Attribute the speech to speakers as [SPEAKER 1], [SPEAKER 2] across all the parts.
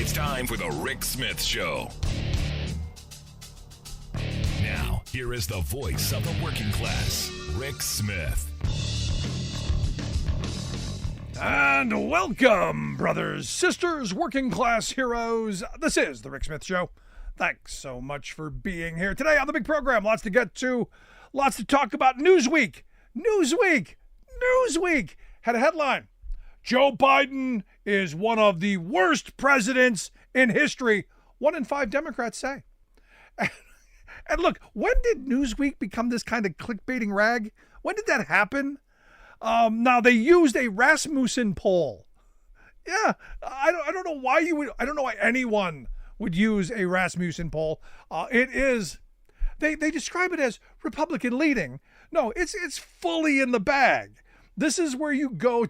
[SPEAKER 1] It's time for the Rick Smith Show. Now, here is the voice of the working class, Rick Smith.
[SPEAKER 2] And welcome, brothers, sisters, working class heroes. This is the Rick Smith Show. Thanks so much for being here today on the big program. Lots to get to, lots to talk about. Newsweek had a headline. Joe Biden is one of the worst presidents in history. 1 in 5 Democrats say. And look, when did Newsweek become this kind of clickbaiting rag? When did that happen? Now they used a Rasmussen poll. Yeah, I don't know why I don't know why anyone would use a Rasmussen poll. It is, they describe it as Republican leading. No, it's fully in the bag. This is where you go,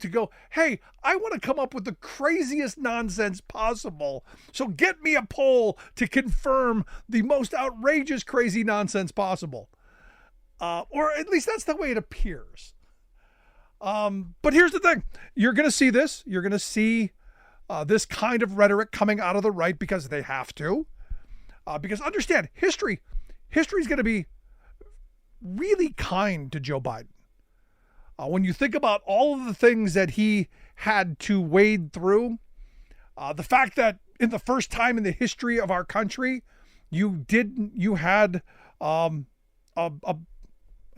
[SPEAKER 2] hey, I want to come up with the craziest nonsense possible. So get me a poll to confirm the most outrageous, crazy nonsense possible. Or at least that's the way it appears. But here's the thing. You're going to see this. You're going to see this kind of rhetoric coming out of the right because they have to. Because understand, history is going to be really kind to Joe Biden. When you think about all of the things that he had to wade through, the fact that in the first time in the history of our country, you had a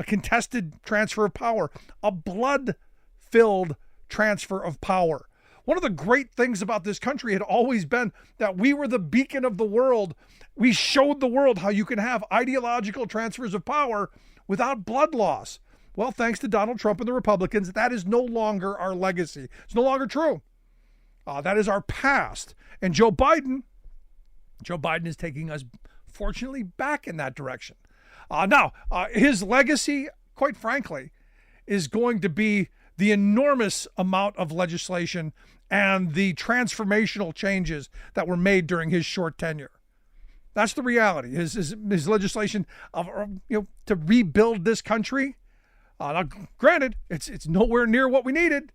[SPEAKER 2] contested transfer of power, a blood-filled transfer of power. One of the great things about this country had always been that we were the beacon of the world. We showed the world how you can have ideological transfers of power without blood loss. Well, thanks to Donald Trump and the Republicans, that is no longer our legacy. It's no longer true. That is our past. And Joe Biden is taking us, fortunately, back in that direction. Now, his legacy, quite frankly, is going to be the enormous amount of legislation and the transformational changes that were made during his short tenure. That's the reality. His legislation to rebuild this country. Now, granted, it's nowhere near what we needed,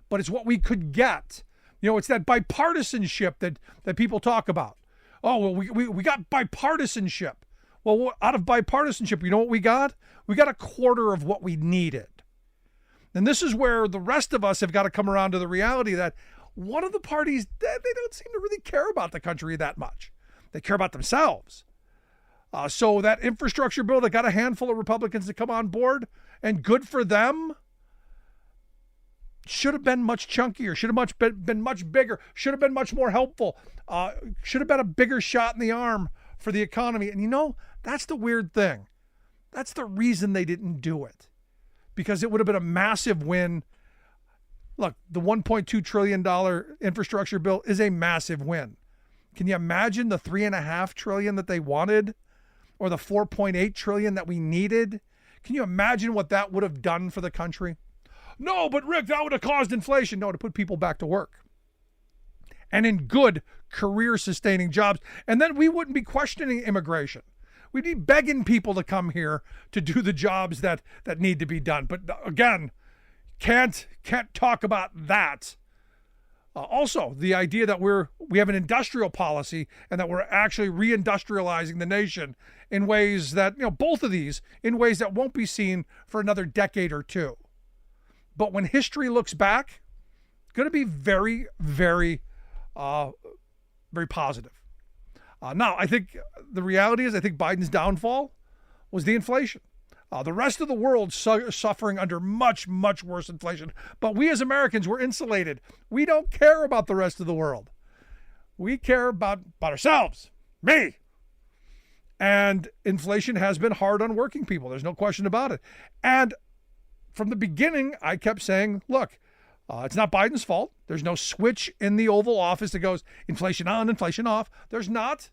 [SPEAKER 2] but it's what we could get. It's that bipartisanship that people talk about. Oh, well, we got bipartisanship. Well, out of bipartisanship, you know what we got? We got a quarter of what we needed. And this is where the rest of us have got to come around to the reality that one of the parties, they don't seem to really care about the country that much. They care about themselves. So that infrastructure bill that got a handful of Republicans to come on board, and good for them, should have been much chunkier, should have been much bigger, should have been much more helpful, should have been a bigger shot in the arm for the economy. And that's the weird thing. That's the reason they didn't do it. Because it would have been a massive win. Look, the $1.2 trillion infrastructure bill is a massive win. Can you imagine the $3.5 trillion that they wanted? Or the $4.8 trillion that we needed? Can you imagine what that would have done for the country? No, but Rick, that would have caused inflation. No, to put people back to work. And in good career-sustaining jobs. And then we wouldn't be questioning immigration. We'd be begging people to come here to do the jobs that need to be done. But again, can't talk about that. Also, the idea that we have an industrial policy and that we're actually reindustrializing the nation in ways that, both of these, in ways that won't be seen for another decade or two. But when history looks back, it's going to be very, very, very positive. Now, I think the reality is Biden's downfall was the inflation. The rest of the world suffering under much, much worse inflation. But we as Americans, we're insulated. We don't care about the rest of the world. We care about ourselves. Me. And inflation has been hard on working people. There's no question about it. And from the beginning, I kept saying, look, it's not Biden's fault. There's no switch in the Oval Office that goes inflation on, inflation off. There's not.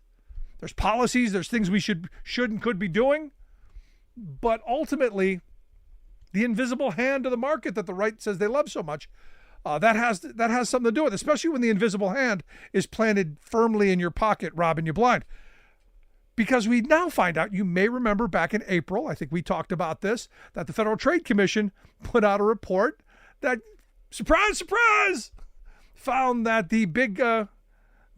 [SPEAKER 2] There's policies. There's things we should and could be doing. But ultimately, the invisible hand of the market that the right says they love so much, that has something to do with it, especially when the invisible hand is planted firmly in your pocket, robbing you blind. Because we now find out, you may remember back in April, I think we talked about this, that the Federal Trade Commission put out a report that, surprise, surprise, found that the big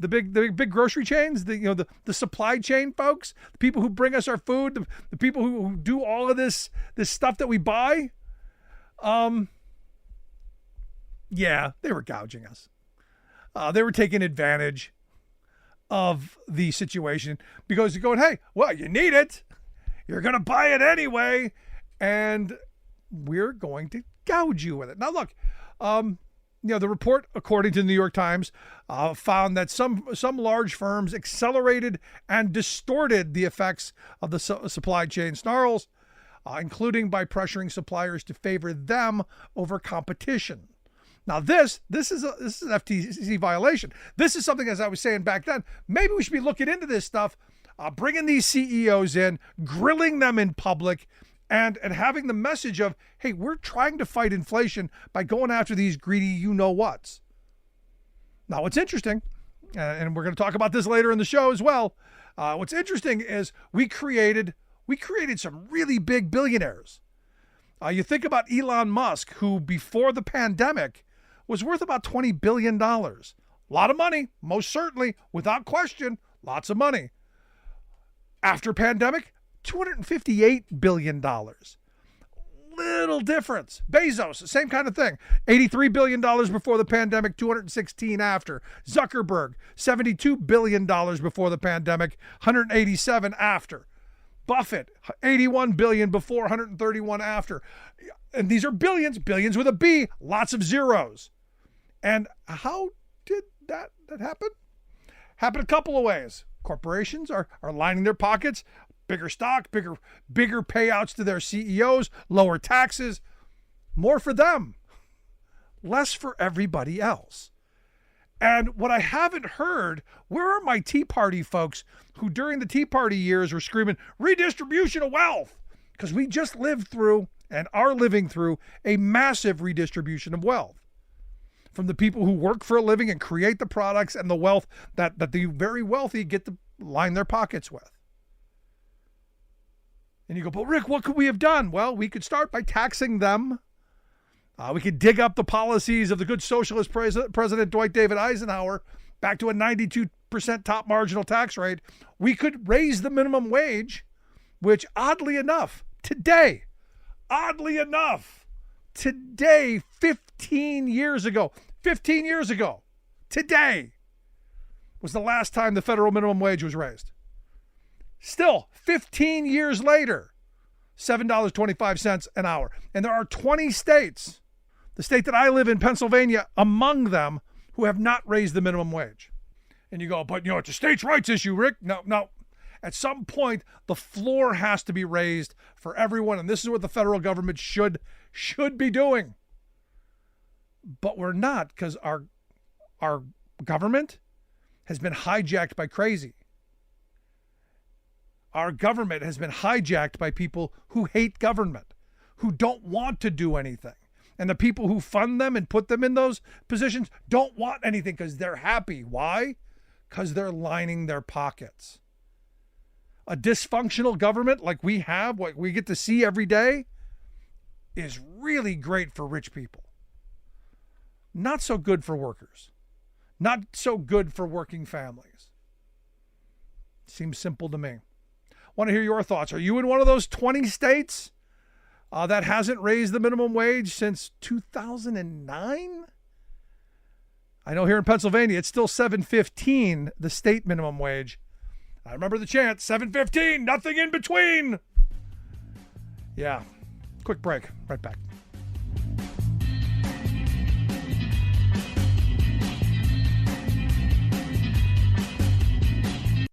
[SPEAKER 2] the big grocery chains, the supply chain folks, the people who bring us our food, the people who do all of this stuff that we buy. Yeah, they were gouging us. They were taking advantage of the situation because you're going, hey, well, you need it. You're going to buy it anyway. And we're going to gouge you with it. Now, look, the report, according to the New York Times, found that some large firms accelerated and distorted the effects of the supply chain snarls, including by pressuring suppliers to favor them over competition. Now, this is an FTC violation. This is something, as I was saying back then, maybe we should be looking into this stuff, bringing these CEOs in, grilling them in public, and having the message of, hey, we're trying to fight inflation by going after these greedy you-know-whats. Now, what's interesting, and we're going to talk about this later in the show as well, what's interesting is we created some really big billionaires. You think about Elon Musk, who before the pandemic was worth about $20 billion. A lot of money, most certainly, without question, lots of money. After pandemic, $258 billion. Little difference. Bezos, same kind of thing. $83 billion before the pandemic, $216 after. Zuckerberg, $72 billion before the pandemic, $187 after. Buffett, $81 billion before, $131 after. And these are billions with a B, lots of zeros. And how did that happen? Happened a couple of ways. Corporations are lining their pockets, bigger stock, bigger payouts to their CEOs, lower taxes, more for them, less for everybody else. And what I haven't heard, where are my Tea Party folks who during the Tea Party years were screaming redistribution of wealth? Because we just lived through and are living through a massive redistribution of wealth from the people who work for a living and create the products and the wealth that the very wealthy get to line their pockets with. And you go, but Rick, what could we have done? Well, we could start by taxing them. We could dig up the policies of the good socialist President Dwight David Eisenhower back to a 92% top marginal tax rate. We could raise the minimum wage, which oddly enough, today, 15 years ago, today was the last time the federal minimum wage was raised. Still, 15 years later, $7.25 an hour. And there are 20 states, the state that I live in, Pennsylvania, among them, who have not raised the minimum wage. And you go, but it's a states' rights issue, Rick. No. At some point, the floor has to be raised for everyone, and this is what the federal government should be doing. But we're not, because our government has been hijacked by crazy. Our government has been hijacked by people who hate government, who don't want to do anything. And the people who fund them and put them in those positions don't want anything because they're happy. Why? Because they're lining their pockets. A dysfunctional government like we have, what we get to see every day, is really great for rich people. Not so good for workers. Not so good for working families. Seems simple to me. Want to hear your thoughts. Are you in one of those 20 states that hasn't raised the minimum wage since 2009? I know here in Pennsylvania, it's still $7.15, the state minimum wage. I remember the chant, $7.15, nothing in between. Yeah. Quick break. Right back.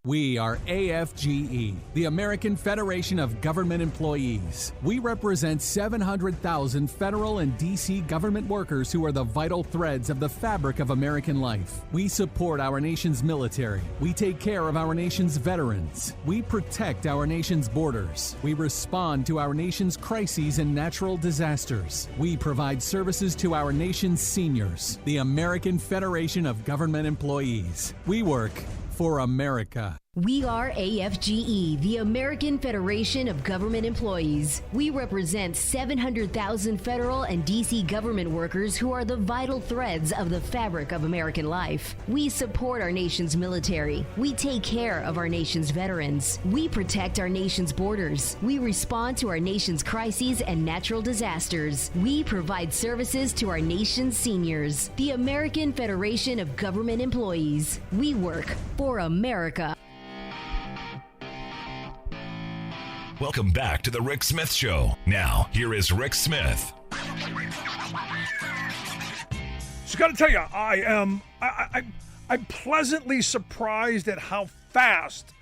[SPEAKER 3] We are AFGE, the American Federation of Government Employees. We represent 700,000 federal and D.C. government workers who are the vital threads of the fabric of American life. We support our nation's military. We take care of our nation's veterans. We protect our nation's borders. We respond to our nation's crises and natural disasters. We provide services to our nation's seniors. The American Federation of Government Employees. We work for America.
[SPEAKER 4] We are AFGE, the American Federation of Government Employees. We represent 700,000 federal and D.C. government workers who are the vital threads of the fabric of American life. We support our nation's military. We take care of our nation's veterans. We protect our nation's borders. We respond to our nation's crises and natural disasters. We provide services to our nation's seniors. The American Federation of Government Employees. We work for America.
[SPEAKER 1] Welcome back to the Rick Smith Show. Now, here is Rick Smith.
[SPEAKER 2] So, got to tell you, I'm pleasantly surprised at how fast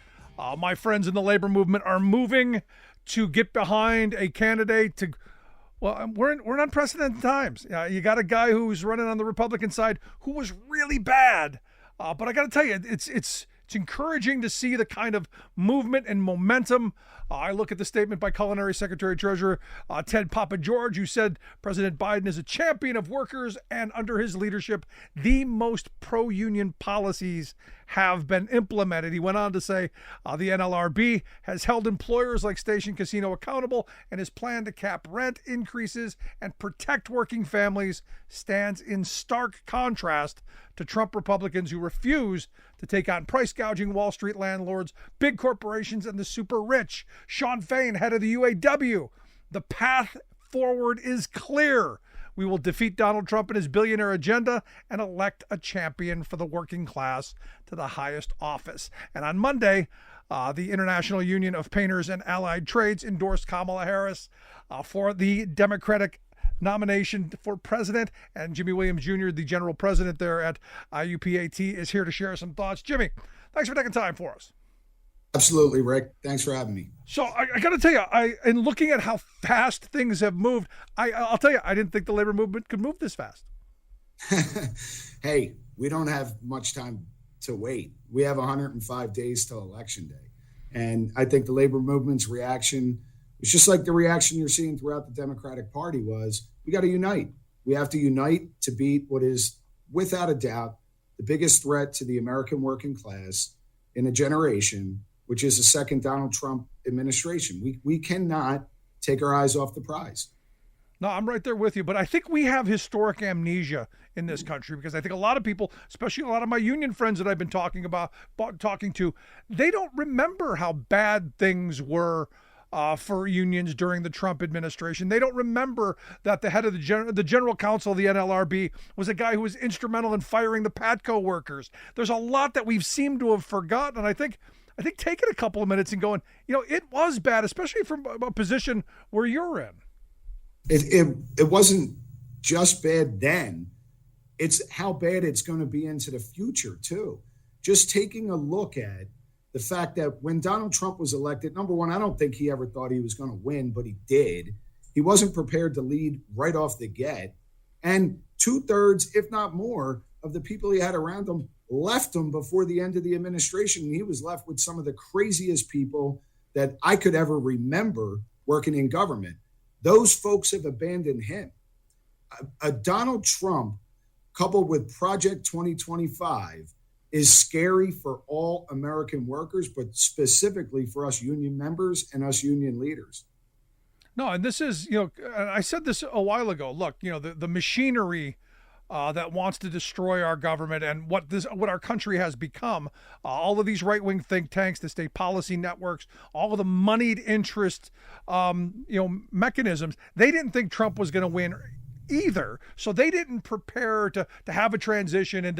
[SPEAKER 2] my friends in the labor movement are moving to get behind a candidate to. Well, we're in unprecedented times. You got a guy who's running on the Republican side who was really bad, but I got to tell you, it's encouraging to see the kind of movement and momentum. I look at the statement by Culinary Secretary Treasurer Ted Papageorge, who said President Biden is a champion of workers, and under his leadership, the most pro-union policies have been implemented. He went on to say the NLRB has held employers like Station Casino accountable, and his plan to cap rent increases and protect working families stands in stark contrast to Trump Republicans who refuse to take on price gouging Wall Street landlords, big corporations, and the super rich. Sean Fain, head of the UAW. The path forward is clear. We will defeat Donald Trump and his billionaire agenda and elect a champion for the working class to the highest office. And on Monday, the International Union of Painters and Allied Trades endorsed Kamala Harris for the Democratic nomination for president, and Jimmy Williams Jr., the general president there at IUPAT, is here to share some thoughts. Jimmy, thanks for taking time for us.
[SPEAKER 5] Absolutely, Rick. Thanks for having me.
[SPEAKER 2] So I got to tell you, in looking at how fast things have moved, I'll tell you, I didn't think the labor movement could move this fast.
[SPEAKER 5] Hey, we don't have much time to wait. We have 105 days till Election Day. And I think the labor movement's reaction, it's just like the reaction you're seeing throughout the Democratic Party was, we got to unite. We have to unite to beat what is, without a doubt, the biggest threat to the American working class in a generation, which is a second Donald Trump administration. We cannot take our eyes off the prize.
[SPEAKER 2] No, I'm right there with you. But I think we have historic amnesia in this country, because I think a lot of people, especially a lot of my union friends that I've been talking to, they don't remember how bad things were for unions during the Trump administration. They don't remember that the head of the general counsel of the NLRB was a guy who was instrumental in firing the PATCO workers. There's a lot that we've seemed to have forgotten. And I think taking a couple of minutes and going, it was bad, especially from a position where you're in.
[SPEAKER 5] It wasn't just bad then. It's how bad it's going to be into the future, too. Just taking a look at the fact that when Donald Trump was elected, number one, I don't think he ever thought he was going to win, but he did. He wasn't prepared to lead right off the get. And 2/3, if not more, of the people he had around him left him before the end of the administration. And he was left with some of the craziest people that I could ever remember working in government. Those folks have abandoned him. A Donald Trump coupled with Project 2025 is scary for all American workers, but specifically for us union members and us union leaders.
[SPEAKER 2] No, and this is, I said this a while ago. Look, the machinery that wants to destroy our government and what our country has become, all of these right-wing think tanks, the state policy networks, all of the moneyed interest, mechanisms. They didn't think Trump was going to win either, so they didn't prepare to have a transition and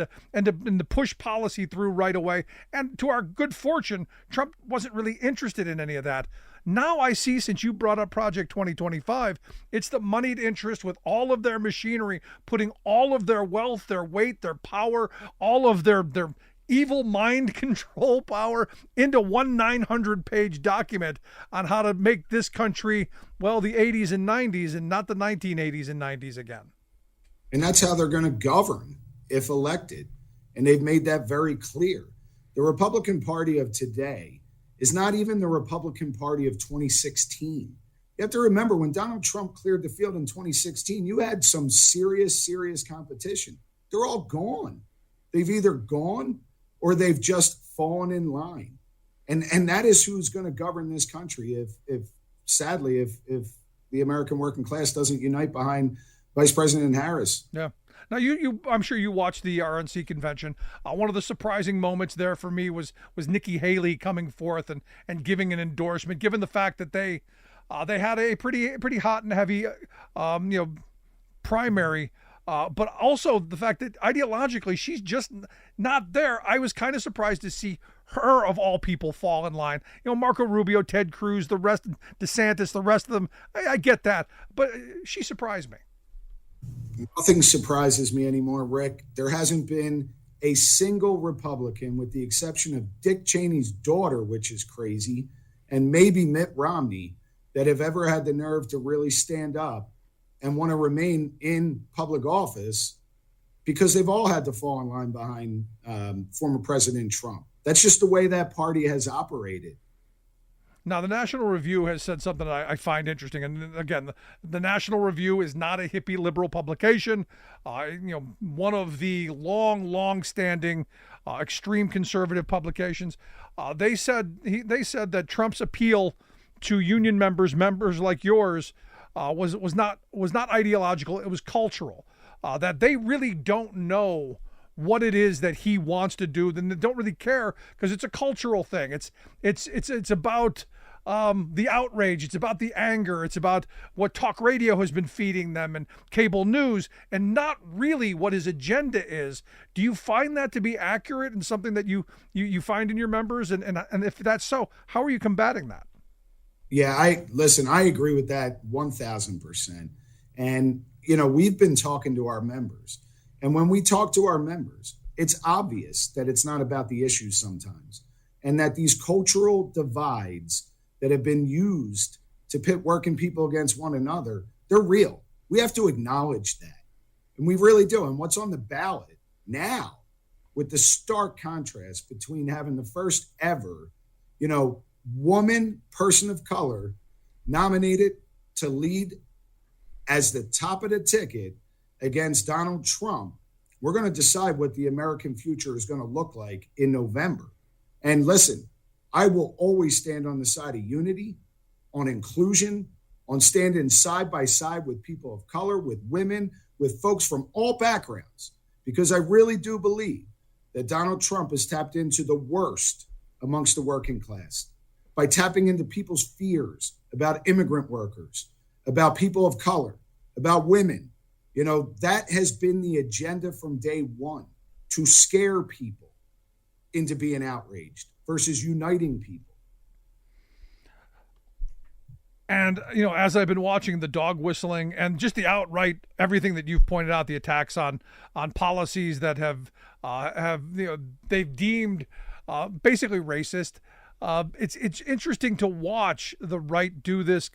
[SPEAKER 2] to push policy through right away. And to our good fortune, Trump wasn't really interested in any of that. Now I see, since you brought up Project 2025, it's the moneyed interest with all of their machinery, putting all of their wealth, their weight, their power, all of their evil mind control power into one 900-page document on how to make this country, well, the 80s and 90s and not the 1980s and 90s again.
[SPEAKER 5] And that's how they're going to govern if elected. And they've made that very clear. The Republican Party of today is not even the Republican Party of 2016. You have to remember, when Donald Trump cleared the field in 2016, you had some serious competition. They're all gone. They've either gone or they've just fallen in line. And that is who's going to govern this country if the American working class doesn't unite behind Vice President Harris.
[SPEAKER 2] Yeah. Now, I'm sure you watched the RNC convention. One of the surprising moments there for me was Nikki Haley coming forth and giving an endorsement, given the fact that they had a pretty hot and heavy, primary, but also the fact that ideologically she's just not there. I was kind of surprised to see her, of all people, fall in line. Marco Rubio, Ted Cruz, the rest, DeSantis, the rest of them. I get that, but she surprised me.
[SPEAKER 5] Nothing surprises me anymore, Rick. There hasn't been a single Republican, with the exception of Dick Cheney's daughter, which is crazy, and maybe Mitt Romney, that have ever had the nerve to really stand up and want to remain in public office, because they've all had to fall in line behind former President Trump. That's just the way that party has operated.
[SPEAKER 2] Now, the National Review has said something that I find interesting. And again, the National Review is not a hippie liberal publication. One of the long-standing extreme conservative publications. They said that Trump's appeal to union members like yours, was not ideological. It was cultural. That they really don't know what it is that he wants to do. Then they don't really care, because it's a cultural thing. It's about the outrage. It's about the anger. It's about what talk radio has been feeding them and cable news, and not really what his agenda is. Do you find that to be accurate and something that you find in your members? And if that's so, how are you combating that?
[SPEAKER 5] Yeah, I agree with that 1,000%. And, we've been talking to our members. And when we talk to our members, it's obvious that it's not about the issues sometimes, and that these cultural divides that have been used to pit working people against one another, they're real. We have to acknowledge that. And we really do. And what's on the ballot now, with the stark contrast between having the first ever, woman, person of color, nominated to lead as the top of the ticket against Donald Trump, we're going to decide what the American future is going to look like in November. And listen, I will always stand on the side of unity, on inclusion, on standing side by side with people of color, with women, with folks from all backgrounds, because I really do believe that Donald Trump has tapped into the worst amongst the working class by tapping into people's fears about immigrant workers, about people of color, about women. That has been the agenda from day one, to scare people into being outraged versus uniting people.
[SPEAKER 2] And, as I've been watching the dog whistling and just the outright everything that you've pointed out, the attacks on policies that have they've deemed basically racist. It's interesting to watch the right do this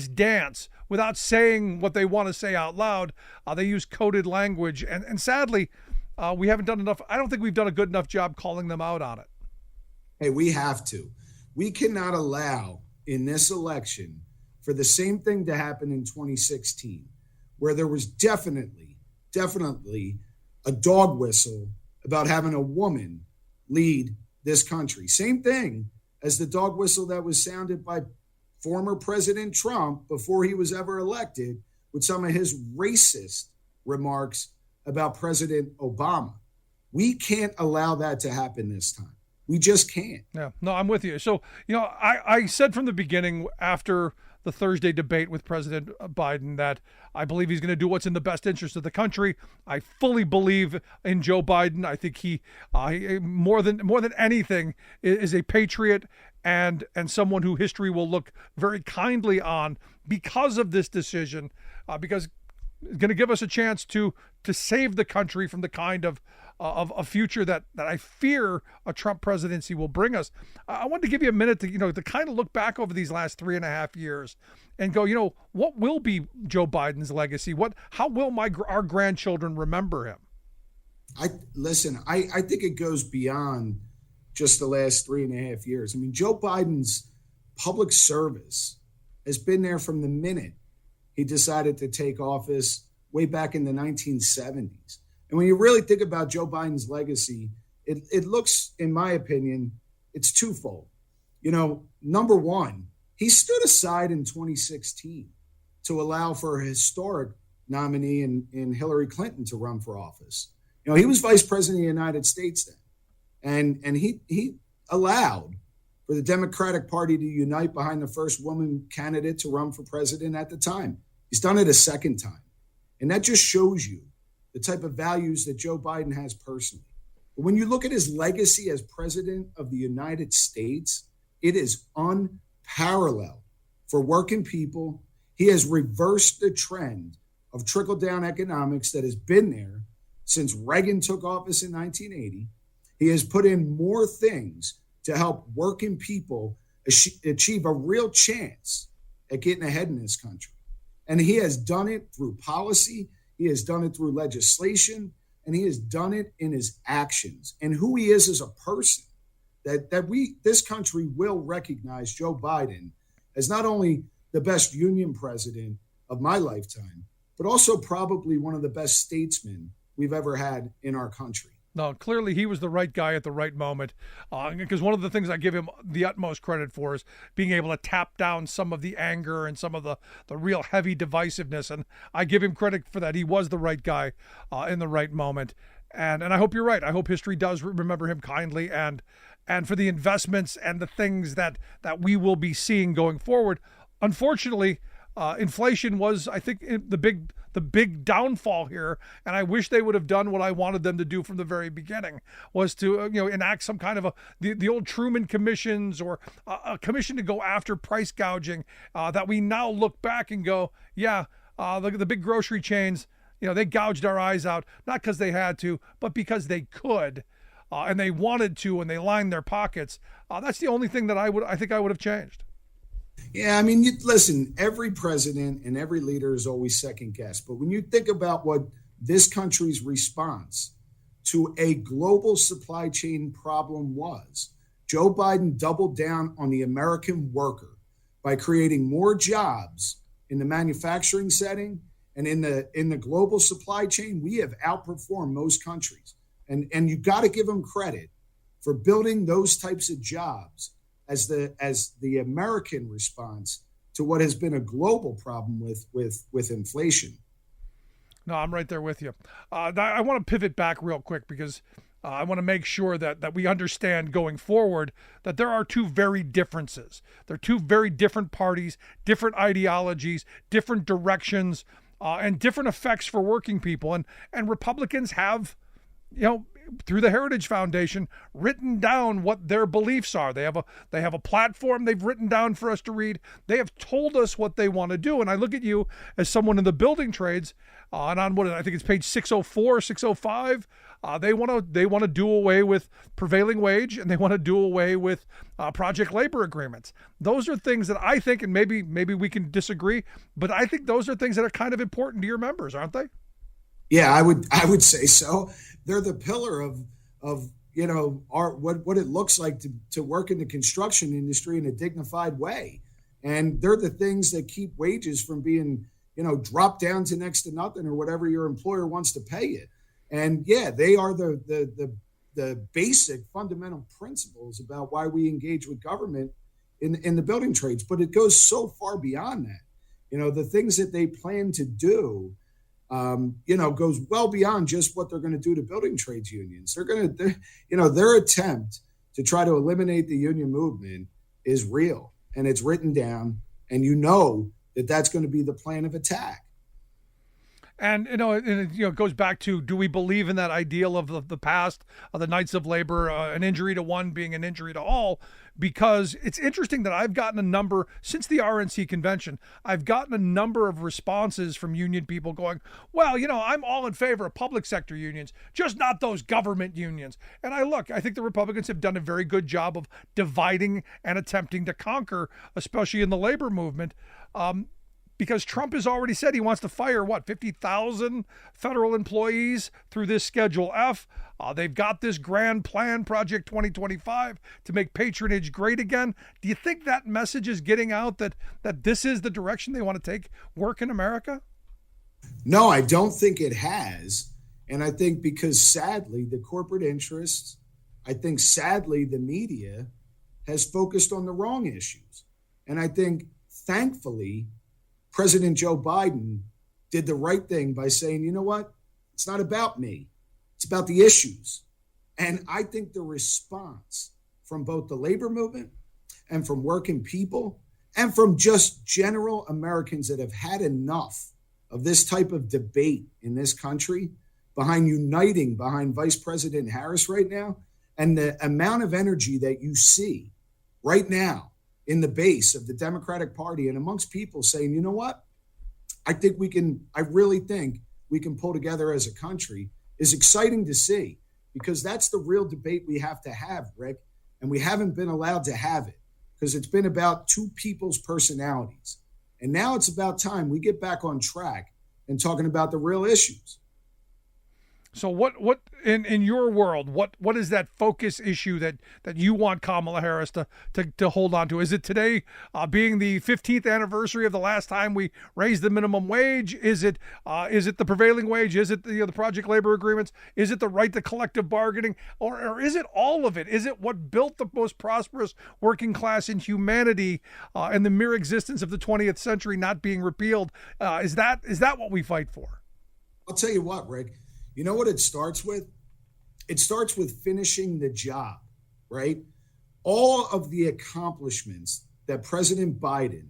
[SPEAKER 2] dance without saying what they want to say out loud. They use coded language, and sadly, we haven't done enough. I don't think we've done a good enough job calling them out on it.
[SPEAKER 5] Hey, we have to. We cannot allow in this election for the same thing to happen in 2016, where there was definitely a dog whistle about having a woman lead this country. Same thing as the dog whistle that was sounded by former President Trump before he was ever elected, with some of his racist remarks about President Obama. We can't allow that to happen this time. We just can't.
[SPEAKER 2] Yeah, no, I'm with you. So, I said from the beginning, after the Thursday debate with President Biden, that I believe he's going to do what's in the best interest of the country. I fully believe in Joe Biden. I think he more than anything is a patriot and someone who history will look very kindly on because of this decision, because it's going to give us a chance to save the country from the kind of a future that I fear a Trump presidency will bring us. I wanted to give you a minute to kind of look back over these last 3.5 years and go, what will be Joe Biden's legacy? How will our grandchildren remember him?
[SPEAKER 5] I think it goes beyond just the last 3.5 years. I mean, Joe Biden's public service has been there from the minute he decided to take office way back in the 1970s. And when you really think about Joe Biden's legacy, it looks, in my opinion, it's twofold. Number one, he stood aside in 2016 to allow for a historic nominee in Hillary Clinton to run for office. He was vice president of the United States then. And he allowed for the Democratic Party to unite behind the first woman candidate to run for president at the time. He's done it a second time. And that just shows you the type of values that Joe Biden has personally. But when you look at his legacy as president of the United States, it is unparalleled for working people. He has reversed the trend of trickle-down economics that has been there since Reagan took office in 1980. He has put in more things to help working people achieve a real chance at getting ahead in this country. And he has done it through policy, he has done it through legislation, and he has done it in his actions. And who he is as a person, this country will recognize Joe Biden as not only the best union president of my lifetime, but also probably one of the best statesmen we've ever had in our country.
[SPEAKER 2] No, clearly he was the right guy at the right moment, because one of the things I give him the utmost credit for is being able to tap down some of the anger and some of the real heavy divisiveness, and I give him credit for that. He was the right guy in the right moment, and I hope you're right. I hope history does remember him kindly, and for the investments and the things that we will be seeing going forward. Unfortunately, inflation was, I think, the big downfall here, and I wish they would have done what I wanted them to do from the very beginning, was to enact some kind of the old Truman commissions, or a commission to go after price gouging, that we now look back and go, the big grocery chains, they gouged our eyes out, not because they had to, but because they could, and they wanted to, and they lined their pockets. That's the only thing that I think I would have changed.
[SPEAKER 5] Yeah, I mean, listen, every president and every leader is always second guessed. But when you think about what this country's response to a global supply chain problem was, Joe Biden doubled down on the American worker by creating more jobs in the manufacturing setting, and in the global supply chain. We have outperformed most countries. And you got to give him credit for building those types of jobs as the American response to what has been a global problem with inflation.
[SPEAKER 2] No, I'm right there with you. I want to pivot back real quick, because I want to make sure that we understand going forward that there are two very differences. They're two very different parties, different ideologies, different directions, and different effects for working people. And Republicans have, through the Heritage Foundation, written down what their beliefs are. They have a platform they've written down for us to read. They have told us what they want to do. And I look at you as someone in the building trades, and on what I think it's page 604, 605. They want to do away with prevailing wage, and they want to do away with project labor agreements. Those are things that I think, and maybe we can disagree, but I think those are things that are kind of important to your members, aren't they?
[SPEAKER 5] Yeah, I would say so. They're the pillar of what it looks like to work in the construction industry in a dignified way. And they're the things that keep wages from being, dropped down to next to nothing, or whatever your employer wants to pay you. And yeah, they are the basic fundamental principles about why we engage with government in the building trades. But it goes so far beyond that. The things that they plan to do, goes well beyond just what they're going to do to building trades unions. Their attempt to try to eliminate the union movement is real, and it's written down, and that's going to be the plan of attack.
[SPEAKER 2] And it goes back to, do we believe in that ideal of the past, of the Knights of Labor, an injury to one being an injury to all? Because it's interesting that I've gotten a number, since the RNC convention, I've gotten a number of responses from union people going, well, I'm all in favor of public sector unions, just not those government unions. And I think the Republicans have done a very good job of dividing and attempting to conquer, especially in the labor movement. Because Trump has already said he wants to fire, 50,000 federal employees through this Schedule F. They've got this grand plan, Project 2025, to make patronage great again. Do you think that message is getting out that this is the direction they want to take work in America?
[SPEAKER 5] No, I don't think it has. And I think because sadly, the corporate interests, I think sadly, the media has focused on the wrong issues. And I think, thankfully, President Joe Biden did the right thing by saying, you know what? It's not about me. It's about the issues. And I think the response from both the labor movement and from working people and from just general Americans that have had enough of this type of debate in this country behind uniting behind Vice President Harris right now, and the amount of energy that you see right now in the base of the Democratic Party and amongst people saying, you know what? I really think we can pull together as a country is exciting to see, because that's the real debate we have to have, Rick. And we haven't been allowed to have it because it's been about two people's personalities. And now it's about time we get back on track and talking about the real issues.
[SPEAKER 2] So what in your world, what is that focus issue that you want Kamala Harris to hold on to? Is it today being the 15th anniversary of the last time we raised the minimum wage? Is it the prevailing wage? Is it the project labor agreements? Is it the right to collective bargaining? Or is it all of it? Is it what built the most prosperous working class in humanity and the mere existence of the 20th century not being repealed? Is that what we fight for?
[SPEAKER 5] I'll tell you what, Rick. You know what it starts with? It starts with finishing the job, right? All of the accomplishments that President Biden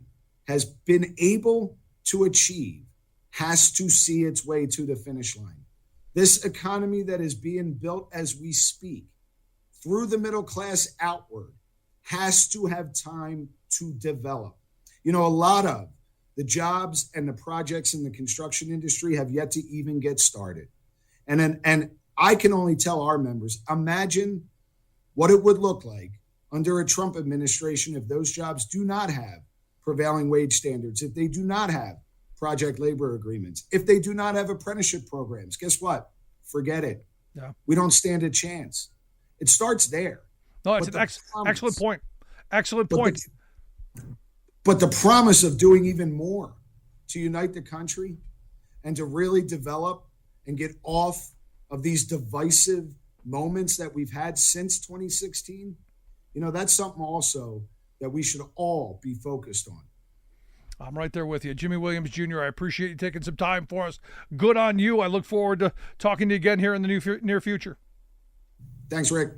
[SPEAKER 5] has been able to achieve has to see its way to the finish line. This economy that is being built as we speak, through the middle class outward, has to have time to develop. You know, a lot of the jobs and the projects in the construction industry have yet to even get started. And I can only tell our members, imagine what it would look like under a Trump administration if those jobs do not have prevailing wage standards, if they do not have project labor agreements, if they do not have apprenticeship programs. Guess what? Forget it.
[SPEAKER 2] Yeah.
[SPEAKER 5] We don't stand a chance. It starts there.
[SPEAKER 2] No, it's an excellent point. Excellent point.
[SPEAKER 5] But the promise of doing even more to unite the country and to really develop and get off of these divisive moments that we've had since 2016, you know, that's something also that we should all be focused on.
[SPEAKER 2] I'm right there with you. Jimmy Williams Jr., I appreciate you taking some time for us. Good on you. I look forward to talking to you again here in the near future.
[SPEAKER 5] Thanks, Rick.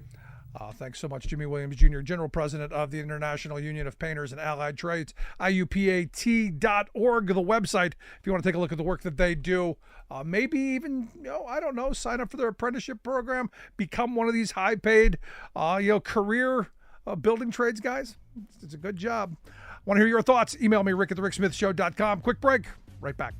[SPEAKER 2] Thanks so much, Jimmy Williams Jr., General President of the International Union of Painters and Allied Trades, IUPAT.org, the website, if you want to take a look at the work that they do. Maybe even, I don't know, sign up for their apprenticeship program, become one of these high-paid, career building trades guys. It's a good job. Want to hear your thoughts? Email me, rick@thericksmithshow.com. Quick break. Right back.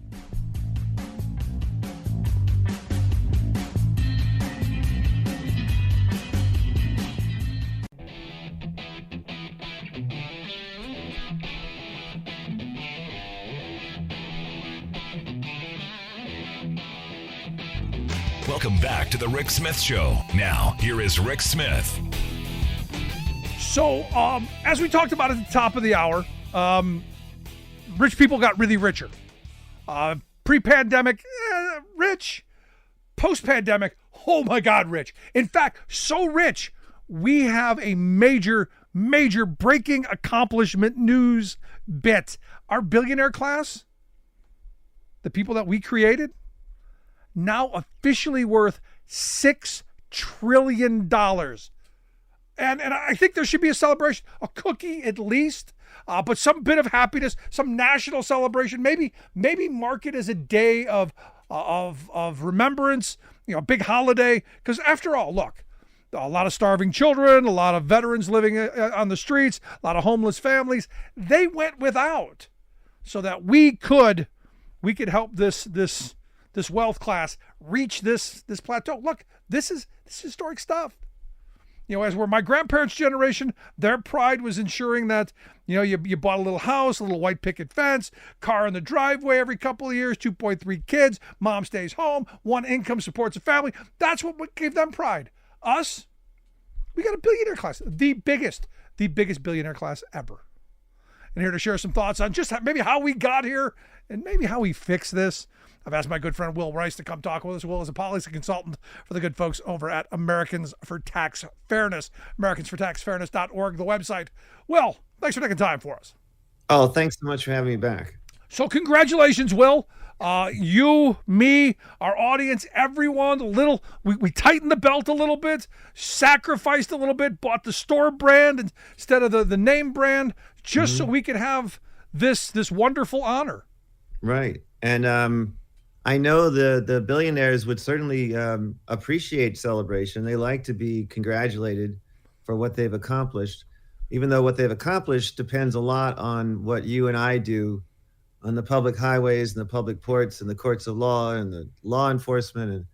[SPEAKER 1] Welcome back to the Rick Smith Show. Now, here is Rick Smith.
[SPEAKER 2] So, as we talked about at the top of the hour, rich people got really richer. Pre-pandemic, rich. Post-pandemic, oh my God, rich. In fact, so rich, we have a major breaking accomplishment news bit. Our billionaire class, the people that we created, now officially worth $6 trillion. And I think there should be a celebration, a cookie at least, but some bit of happiness, some national celebration. Maybe mark it as a day of remembrance, a big holiday. Because after all, look, a lot of starving children, a lot of veterans living on the streets, a lot of homeless families. They went without, so that we could help this wealth class reach this plateau. Look, this is historic stuff. As were my grandparents' generation, their pride was ensuring that, you bought a little house, a little white picket fence, car in the driveway every couple of years, 2.3 kids, mom stays home, one income supports a family. That's what gave them pride. Us, we got a billionaire class, the biggest billionaire class ever. and here to share some thoughts on just maybe how we got here and maybe how we fix this. I've asked my good friend Will Rice to come talk with us. Will is a policy consultant for the good folks over at Americans for Tax Fairness, americansfortaxfairness.org, the website. Will, thanks for taking time for us.
[SPEAKER 6] Oh, thanks so much for having me back.
[SPEAKER 2] So congratulations, Will. You, me, our audience, everyone, we tightened the belt a little bit, sacrificed a little bit, bought the store brand instead of the name brand, just so we could have this wonderful honor.
[SPEAKER 6] Right. And I know the billionaires would certainly appreciate celebration. They like to be congratulated for what they've accomplished, even though what they've accomplished depends a lot on what you and I do on the public highways and the public ports and the courts of law and the law enforcement and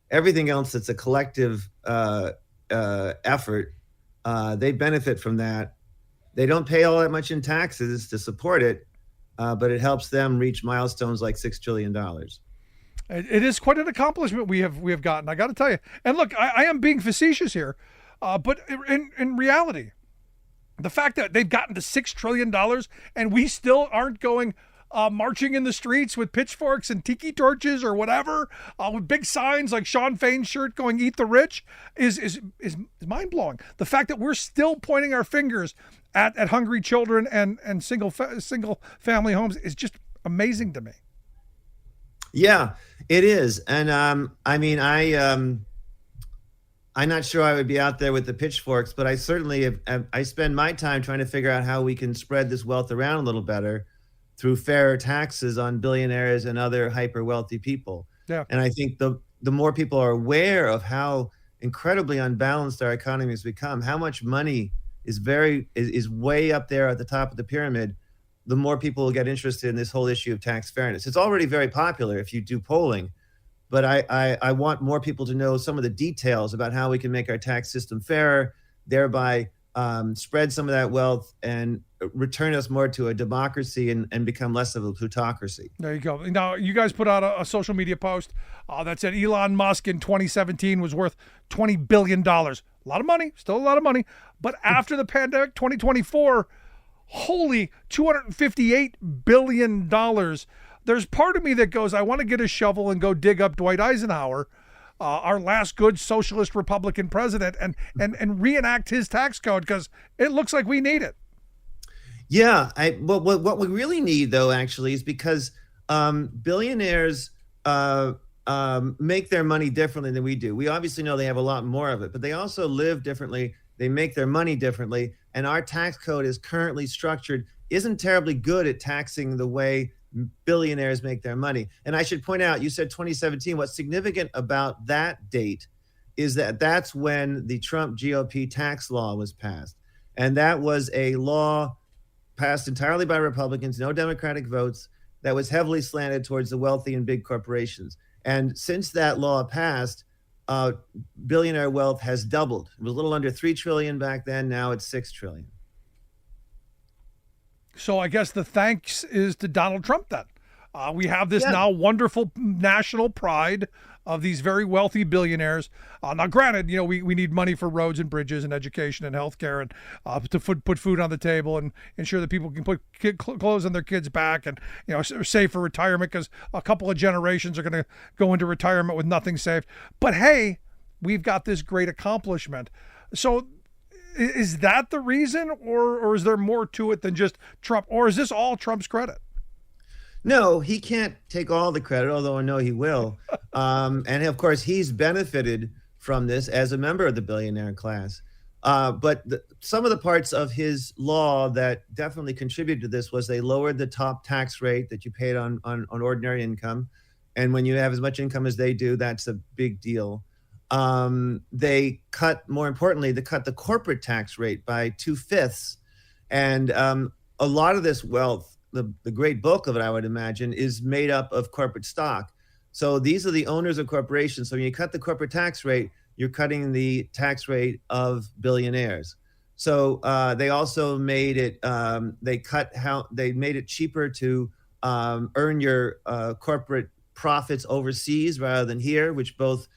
[SPEAKER 6] everything else that's a collective effort. They benefit from that. They don't pay all that much in taxes to support it, but it helps them reach milestones like $6 trillion.
[SPEAKER 2] It is quite an accomplishment we have gotten, I got to tell you. And look, I am being facetious here, but in reality, the fact that they've gotten to $6 trillion and we still aren't going marching in the streets with pitchforks and tiki torches or whatever, with big signs like Sean Fain's shirt going "Eat the Rich" is mind blowing. The fact that we're still pointing our fingers at hungry children and single family homes is just amazing to me.
[SPEAKER 6] Yeah, it is. And I'm not sure I would be out there with the pitchforks, but I certainly I spend my time trying to figure out how we can spread this wealth around a little better through fairer taxes on billionaires and other hyper wealthy people.
[SPEAKER 2] Yeah.
[SPEAKER 6] And I think the more people are aware of how incredibly unbalanced our economy has become, how much money is way up there at the top of the pyramid, the more people will get interested in this whole issue of tax fairness. It's already very popular if you do polling, but I want more people to know some of the details about how we can make our tax system fairer, thereby spread some of that wealth and return us more to a democracy and become less of a plutocracy.
[SPEAKER 2] There you go. Now, you guys put out a social media post that said Elon Musk in 2017 was worth $20 billion. A lot of money, still a lot of money. But after the pandemic, 2024, holy $258 billion. There's part of me that goes, I want to get a shovel and go dig up Dwight Eisenhower, our last good socialist Republican president, and reenact his tax code, because it looks like we need it.
[SPEAKER 6] Yeah, what we really need, though, actually, is because billionaires make their money differently than we do. We obviously know they have a lot more of it, but they also live differently. They make their money differently. And our tax code is currently structured, isn't terribly good at taxing the way billionaires make their money. And I should point out, you said 2017. What's significant about that date is that that's when the Trump GOP tax law was passed. And that was a law passed entirely by Republicans, no Democratic votes, that was heavily slanted towards the wealthy and big corporations. And since that law passed, billionaire wealth has doubled. It was a little under 3 trillion back then. Now it's 6 trillion.
[SPEAKER 2] So I guess the thanks is to Donald Trump then. We have this now wonderful national pride of these very wealthy billionaires. Now, granted, we need money for roads and bridges and education and healthcare and to put food on the table and ensure that people can put clothes on their kids' back and save for retirement, because a couple of generations are going to go into retirement with nothing saved. But hey, we've got this great accomplishment. So is that the reason, or is there more to it than just Trump, or is this all Trump's credit?
[SPEAKER 6] No, he can't take all the credit, although I know he will. And of course, he's benefited from this as a member of the billionaire class. But some of the parts of his law that definitely contributed to this was they lowered the top tax rate that you paid on ordinary income. And when you have as much income as they do, that's a big deal. They more importantly, they cut the corporate tax rate by 2/5. And a lot of this wealth, the great bulk of it, I would imagine, is made up of corporate stock. So these are the owners of corporations. So when you cut the corporate tax rate, you're cutting the tax rate of billionaires. So they also made it, they made it cheaper to earn your corporate profits overseas rather than here, which both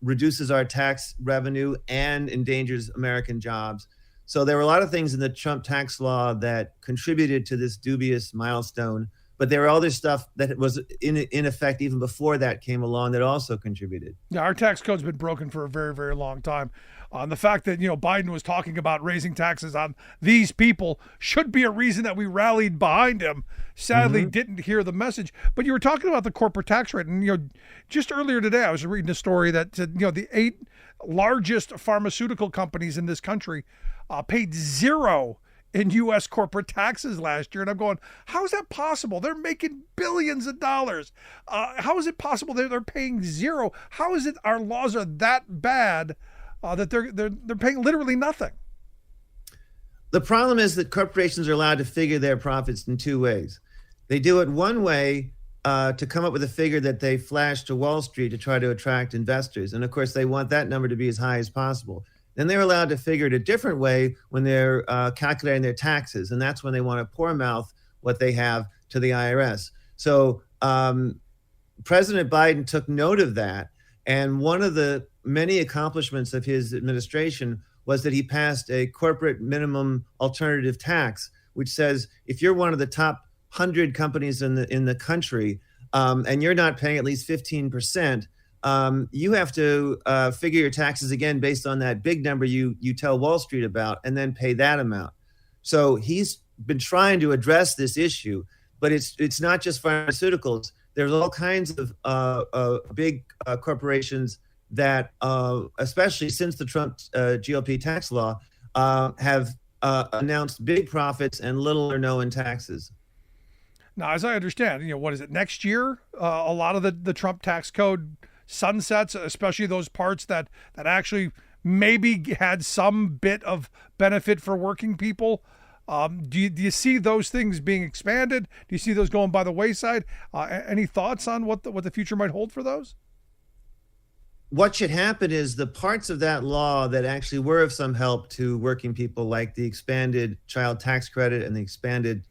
[SPEAKER 6] reduces our tax revenue and endangers American jobs. So there were a lot of things in the Trump tax law that contributed to this dubious milestone, but there were other stuff that was in effect even before that came along that also contributed.
[SPEAKER 2] Yeah, our tax code's been broken for a very, very long time. The fact that, Biden was talking about raising taxes on these people should be a reason that we rallied behind him. Sadly, didn't hear the message. But you were talking about the corporate tax rate. And, just earlier today, I was reading a story that said, the 8 largest pharmaceutical companies in this country paid zero in U.S. corporate taxes last year. And I'm going, how is that possible? They're making billions of dollars. How is it possible they're paying zero? How is it our laws are that bad that they're paying literally nothing?
[SPEAKER 6] The problem is that corporations are allowed to figure their profits in 2 ways. They do it one way to come up with a figure that they flash to Wall Street to try to attract investors. And of course, they want that number to be as high as possible. Then they're allowed to figure it a different way when they're calculating their taxes. And that's when they want to poor mouth what they have to the IRS. So President Biden took note of that. And one of the many accomplishments of his administration was that he passed a corporate minimum alternative tax, which says if you're one of the top 100 companies in the country and you're not paying at least 15%, you have to figure your taxes again based on that big number you tell Wall Street about, and then pay that amount. So he's been trying to address this issue, but it's not just pharmaceuticals. There's all kinds of big corporations that, especially since the Trump GOP tax law, have announced big profits and little or no in taxes.
[SPEAKER 2] Now, as I understand, what is it, next year? A lot of the Trump tax code sunsets, especially those parts that actually maybe had some bit of benefit for working people. Do you see those things being expanded? Do you see those going by the wayside? Any thoughts on what the future might hold for those?
[SPEAKER 6] What should happen is the parts of that law that actually were of some help to working people, like the expanded child tax credit and the expanded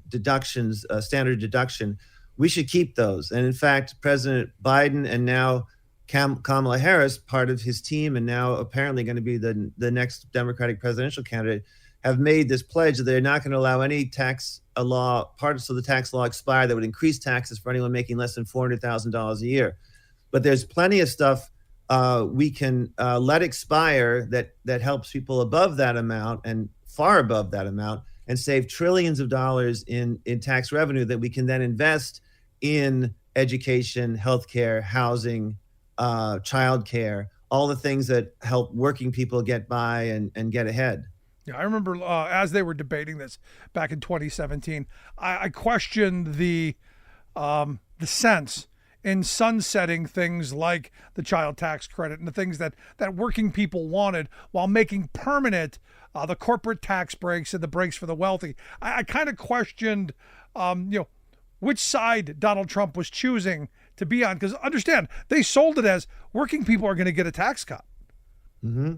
[SPEAKER 6] deductions, standard deduction, we should keep those. And in fact, President Biden and now Kamala Harris, part of his team, and now apparently going to be the next Democratic presidential candidate, have made this pledge that they're not going to allow any parts of the tax law expire that would increase taxes for anyone making less than $400,000 a year. But there's plenty of stuff we can let expire that helps people above that amount and far above that amount, and save trillions of dollars in tax revenue that we can then invest in education, healthcare, housing, childcare, all the things that help working people get by and get ahead.
[SPEAKER 2] Yeah, I remember as they were debating this back in 2017, I questioned the sense in sunsetting things like the child tax credit and the things that working people wanted, while making permanent the corporate tax breaks and the breaks for the wealthy. I kind of questioned, which side Donald Trump was choosing to be on, because understand, they sold it as working people are going to get a tax cut.
[SPEAKER 6] Mm-hmm.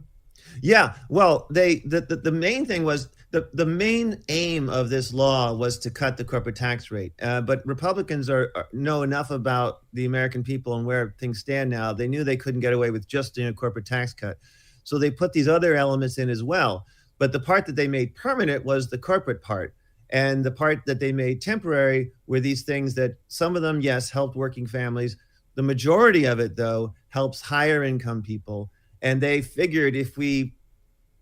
[SPEAKER 6] Yeah, well, the main thing was the main aim of this law was to cut the corporate tax rate. But Republicans know enough about the American people and where things stand now. They knew they couldn't get away with just doing a corporate tax cut. So they put these other elements in as well. But the part that they made permanent was the corporate part. And the part that they made temporary were these things that some of them, yes, helped working families. The majority of it, though, helps higher income people. And they figured if we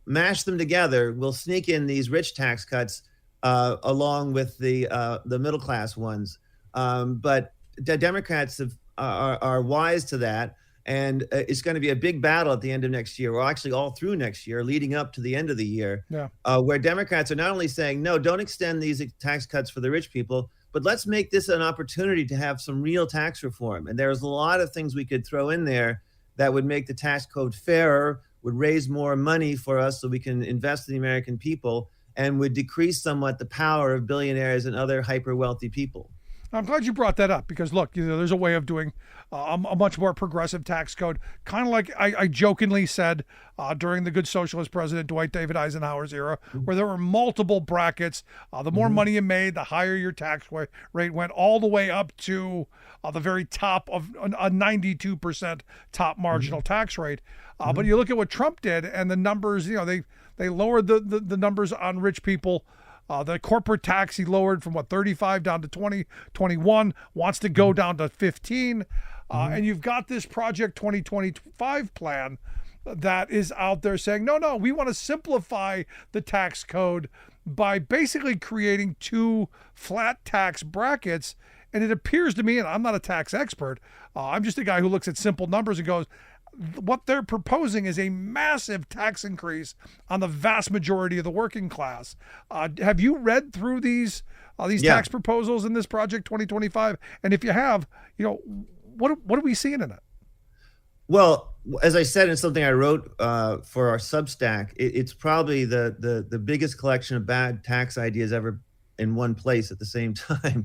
[SPEAKER 6] mash them together, we'll sneak in these rich tax cuts along with the middle class ones. But the Democrats are wise to that. And it's going to be a big battle at the end of next year, or actually all through next year, leading up to the end of the year, where Democrats are not only saying, no, don't extend these tax cuts for the rich people, but let's make this an opportunity to have some real tax reform. And there's a lot of things we could throw in there that would make the tax code fairer, would raise more money for us so we can invest in the American people, and would decrease somewhat the power of billionaires and other hyper-wealthy people.
[SPEAKER 2] I'm glad you brought that up because, look, there's a way of doing a much more progressive tax code, kind of like I jokingly said during the good socialist president Dwight David Eisenhower's era, where there were multiple brackets. The more money you made, the higher your tax rate went, all the way up to the very top of a 92% top marginal tax rate. But you look at what Trump did, and the numbers, they lowered the numbers on rich people. The corporate tax he lowered from 35 down to 20, 21, wants to go down to 15. And you've got this Project 2025 plan that is out there saying, no, we want to simplify the tax code by basically creating two flat tax brackets. And it appears to me, and I'm not a tax expert, I'm just a guy who looks at simple numbers and goes, what they're proposing is a massive tax increase on the vast majority of the working class. Have you read through these tax proposals in this Project 2025? And if you have, what are we seeing in it?
[SPEAKER 6] Well, as I said in something I wrote for our Substack, it's probably the biggest collection of bad tax ideas ever in one place at the same time.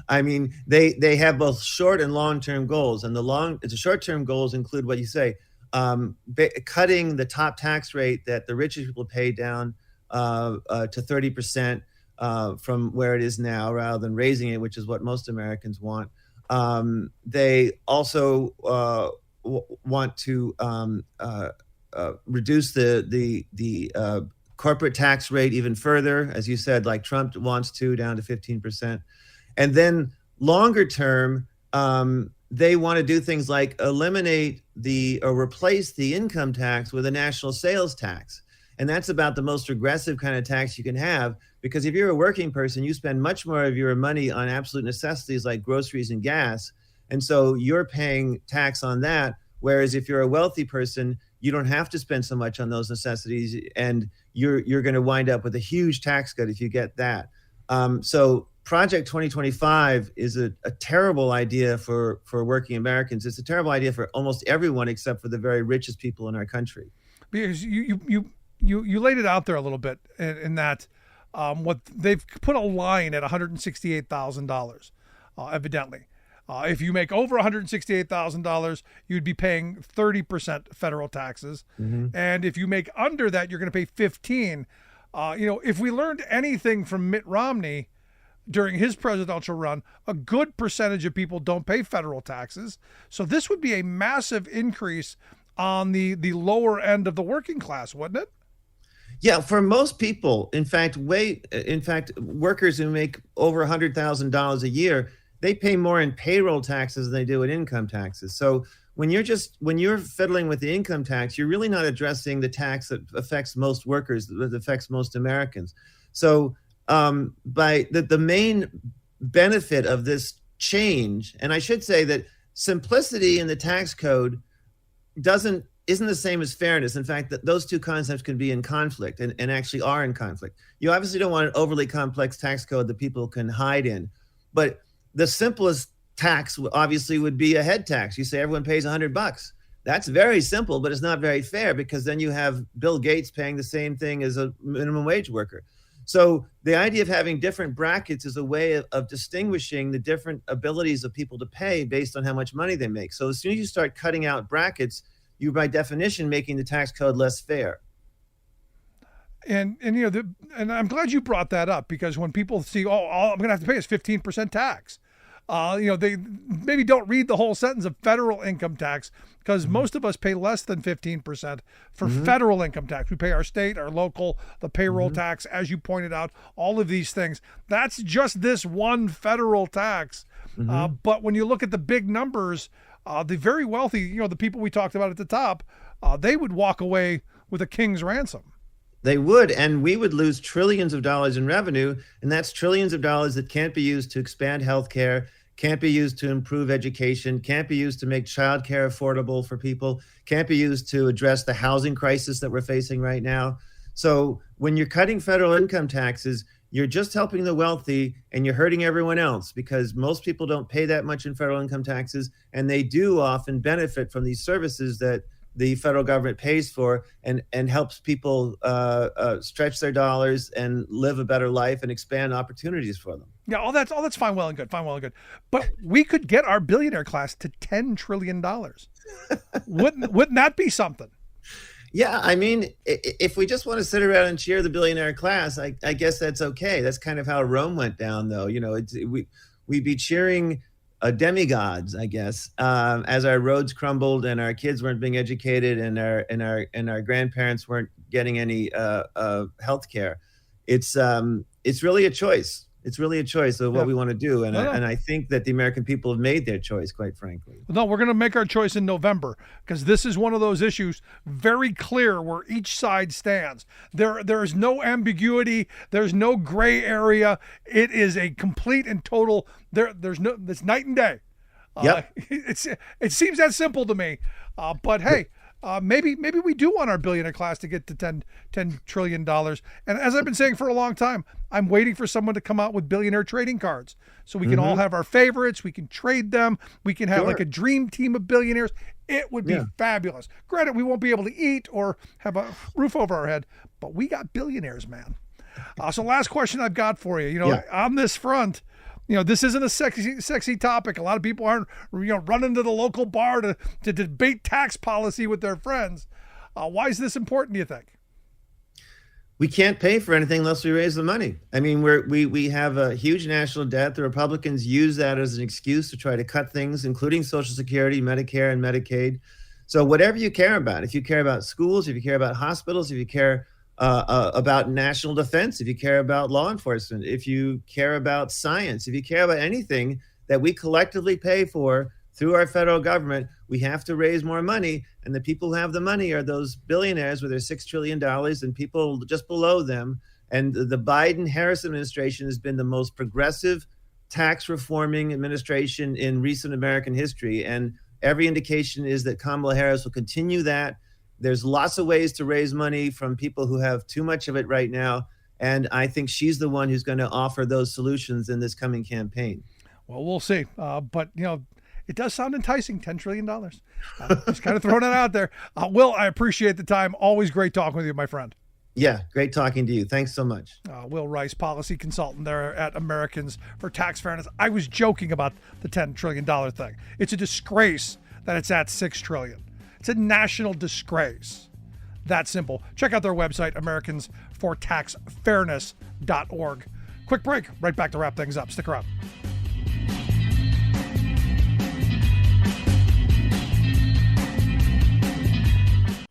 [SPEAKER 6] I mean, they have both short and long-term goals, and the short-term goals include what you say, cutting the top tax rate that the richest people pay down to 30% from where it is now, rather than raising it, which is what most Americans want. They also want to reduce the corporate tax rate even further, as you said, like Trump wants to, down to 15%. And then longer term, they want to do things like eliminate or replace the income tax with a national sales tax. And that's about the most regressive kind of tax you can have, because if you're a working person, you spend much more of your money on absolute necessities like groceries and gas. And so you're paying tax on that. Whereas if you're a wealthy person, you don't have to spend so much on those necessities, and you're going to wind up with a huge tax cut if you get that. So Project 2025 is a terrible idea for working Americans. It's a terrible idea for almost everyone except for the very richest people in our country.
[SPEAKER 2] Because you laid it out there a little bit in that what they've put a line at $168,000, evidently. If you make over $168,000, you'd be paying 30% federal taxes. And if you make under that, you're going to pay 15%. If we learned anything from Mitt Romney during his presidential run, a good percentage of people don't pay federal taxes. So this would be a massive increase on the lower end of the working class, wouldn't it?
[SPEAKER 6] Yeah, for most people, in fact, workers who make over $100,000 a year, they pay more in payroll taxes than they do in income taxes. So when you're fiddling with the income tax, you're really not addressing the tax that affects most workers, that affects most Americans. So by the main benefit of this change, and I should say that simplicity in the tax code isn't the same as fairness. In fact, those two concepts can be in conflict and actually are in conflict. You obviously don't want an overly complex tax code that people can hide in, but the simplest tax obviously would be a head tax. You say everyone pays $100. That's very simple, but it's not very fair, because then you have Bill Gates paying the same thing as a minimum wage worker. So the idea of having different brackets is a way of distinguishing the different abilities of people to pay based on how much money they make. So as soon as you start cutting out brackets, you by definition making the tax code less fair.
[SPEAKER 2] And I'm glad you brought that up, because when people see, all I'm going to have to pay is 15% tax, they maybe don't read the whole sentence of federal income tax, because most of us pay less than 15% for federal income tax. We pay our state, our local, the payroll tax, as you pointed out, all of these things. That's just this one federal tax. But when you look at the big numbers, the very wealthy, the people we talked about at the top, they would walk away with a king's ransom.
[SPEAKER 6] They would, and we would lose trillions of dollars in revenue, and that's trillions of dollars that can't be used to expand healthcare, can't be used to improve education, can't be used to make childcare affordable for people, can't be used to address the housing crisis that we're facing right now. So when you're cutting federal income taxes, you're just helping the wealthy and you're hurting everyone else, because most people don't pay that much in federal income taxes, and they do often benefit from these services that the federal government pays for and helps people stretch their dollars and live a better life and expand opportunities for them.
[SPEAKER 2] Yeah, all that's fine, well and good, But we could get our billionaire class to $10 trillion. Wouldn't that be something?
[SPEAKER 6] Yeah, I mean, if we just want to sit around and cheer the billionaire class, I guess that's okay. That's kind of how Rome went down, though. You know, we'd be cheering demigods, I guess, as our roads crumbled and our kids weren't being educated and our grandparents weren't getting any health care. It's really a choice. It's really a choice of what we want to do. And I think that the American people have made their choice, quite frankly.
[SPEAKER 2] No, we're going to make our choice in November, because this is one of those issues very clear where each side stands. There is no ambiguity. There's no gray area. It is a complete and total, it's night and day.
[SPEAKER 6] Yep.
[SPEAKER 2] It seems that simple to me. But hey, maybe we do want our billionaire class to get to $10 trillion. And as I've been saying for a long time, I'm waiting for someone to come out with billionaire trading cards so we can all have our favorites. We can trade them. We can have like a dream team of billionaires. It would be fabulous. Granted, we won't be able to eat or have a roof over our head, but we got billionaires, man. So last question I've got for you, on this front, this isn't a sexy topic. A lot of people aren't, running to the local bar to debate tax policy with their friends. Why is this important, do you think?
[SPEAKER 6] We can't pay for anything unless we raise the money. I mean, we have a huge national debt. The Republicans use that as an excuse to try to cut things, including Social Security, Medicare, and Medicaid. So whatever you care about, if you care about schools, if you care about hospitals, if you care about national defense, if you care about law enforcement, if you care about science, if you care about anything that we collectively pay for through our federal government, we have to raise more money. And the people who have the money are those billionaires with their $6 trillion and people just below them. And the Biden-Harris administration has been the most progressive tax reforming administration in recent American history. And every indication is that Kamala Harris will continue that. There's lots of ways to raise money from people who have too much of it right now. And I think she's the one who's going to offer those solutions in this coming campaign.
[SPEAKER 2] Well, we'll see. But, it does sound enticing, $10 trillion. Just kind of throwing it out there. Will, I appreciate the time. Always great talking with you, my friend.
[SPEAKER 6] Yeah, great talking to you. Thanks so much.
[SPEAKER 2] Will Rice, policy consultant there at Americans for Tax Fairness. I was joking about the $10 trillion thing. It's a disgrace that it's at $6 trillion. It's a national disgrace. That simple. Check out their website, americansfortaxfairness.org. Quick break. Right back to wrap things up. Stick around.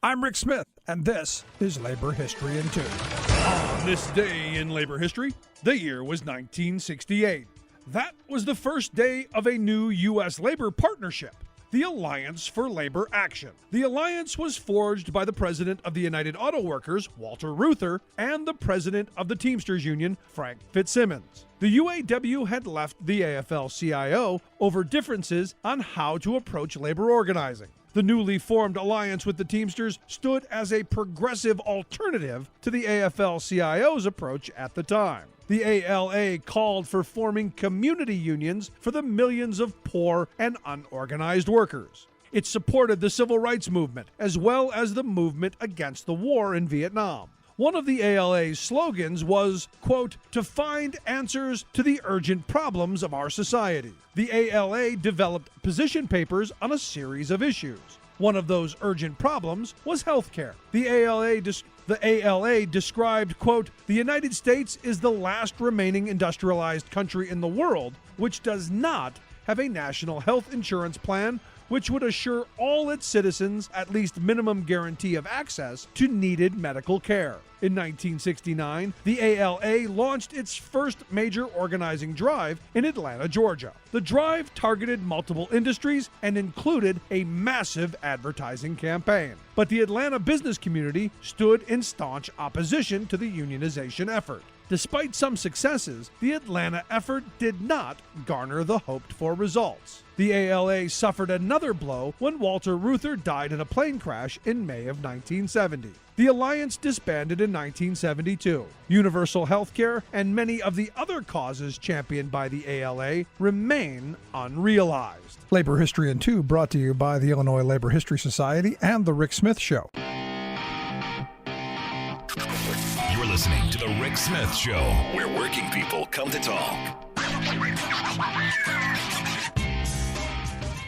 [SPEAKER 2] I'm Rick Smith, and this is Labor History in 2. On this day in labor history, the year was 1968. That was the first day of a new U.S. labor partnership, the Alliance for Labor Action. The alliance was forged by the president of the United Auto Workers, Walter Reuther, and the president of the Teamsters Union, Frank Fitzsimmons. The UAW had left the AFL-CIO over differences on how to approach labor organizing. The newly formed alliance with the Teamsters stood as a progressive alternative to the AFL-CIO's approach at the time. The ALA called for forming community unions for the millions of poor and unorganized workers. It supported the civil rights movement, as well as the movement against the war in Vietnam. One of the ALA's slogans was, quote, to find answers to the urgent problems of our society. The ALA developed position papers on a series of issues. One of those urgent problems was health care. The ALA described, quote, the United States is the last remaining industrialized country in the world which does not have a national health insurance plan which would assure all its citizens at least minimum guarantee of access to needed medical care. In 1969, the ALA launched its first major organizing drive in Atlanta, Georgia. The drive targeted multiple industries and included a massive advertising campaign. But the Atlanta business community stood in staunch opposition to the unionization effort. Despite some successes, the Atlanta effort did not garner the hoped-for results. The ALA suffered another blow when Walter Reuther died in a plane crash in May of 1970. The alliance disbanded in 1972. Universal health care and many of the other causes championed by the ALA remain unrealized. Labor History in 2 brought to you by the Illinois Labor History Society and The Rick Smith Show.
[SPEAKER 1] You're listening to The Rick Smith Show, where working people come to talk.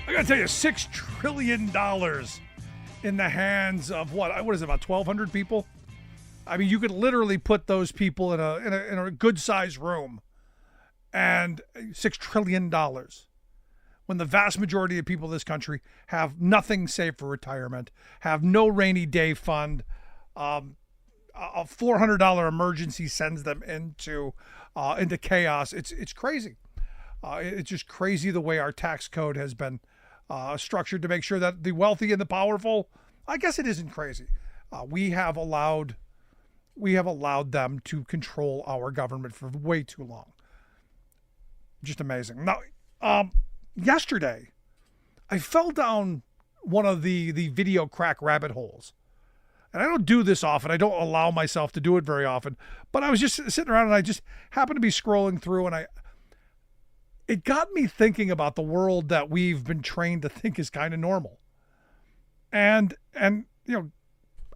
[SPEAKER 2] I gotta tell you, $6 trillion in the hands of what is it, about 1,200 people? I mean, you could literally put those people in a good-sized room, and $6 trillion, when the vast majority of people in this country have nothing saved for retirement, have no rainy day fund. A $400 emergency sends them into chaos. It's crazy. It's just crazy the way our tax code has been structured to make sure that the wealthy and the powerful, I guess it isn't crazy. We have allowed them to control our government for way too long. Just amazing. Now, yesterday, I fell down one of the video crack rabbit holes. And I don't do this often. I don't allow myself to do it very often. But I was just sitting around and I just happened to be scrolling through, and it got me thinking about the world that we've been trained to think is kind of normal. And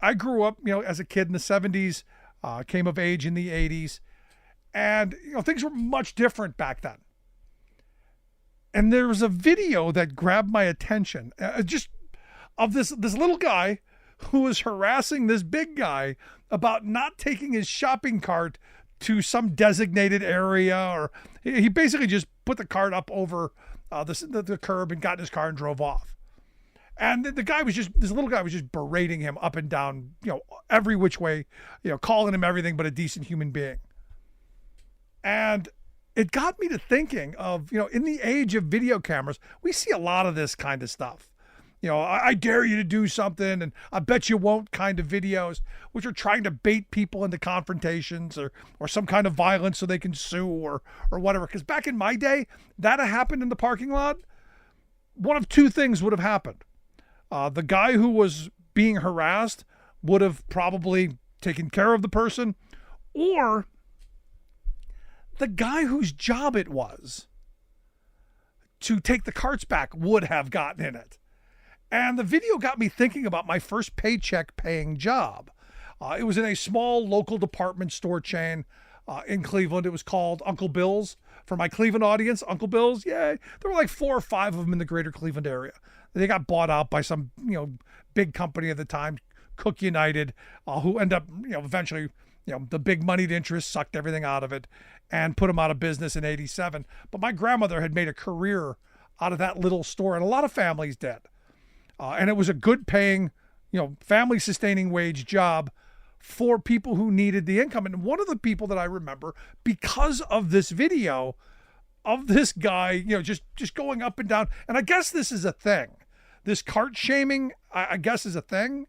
[SPEAKER 2] I grew up, as a kid in the 70s, came of age in the 80s, and things were much different back then. And there was a video that grabbed my attention, just of this little guy who was harassing this big guy about not taking his shopping cart to some designated area, or he basically just put the cart up over the curb and got in his car and drove off. And this little guy was just berating him up and down, every which way, calling him everything but a decent human being. And it got me to thinking of, in the age of video cameras, we see a lot of this kind of stuff. I dare you to do something, and I bet you won't kind of videos, which are trying to bait people into confrontations or some kind of violence so they can sue or whatever. Because back in my day, that happened in the parking lot. One of two things would have happened. The guy who was being harassed would have probably taken care of the person, or the guy whose job it was to take the carts back would have gotten in it. And the video got me thinking about my first paycheck paying job. It was in a small local department store chain in Cleveland. It was called Uncle Bill's. For my Cleveland audience, Uncle Bill's, yeah, there were like 4 or 5 of them in the greater Cleveland area. They got bought out by some, big company at the time, Cook United, who ended up, eventually, the big moneyed interest sucked everything out of it and put them out of business in 87. But my grandmother had made a career out of that little store, and a lot of families did. And it was a good paying, family sustaining wage job for people who needed the income. And one of the people that I remember, because of this video of this guy, just going up and down, and I guess this is a thing. This cart shaming, I guess, is a thing.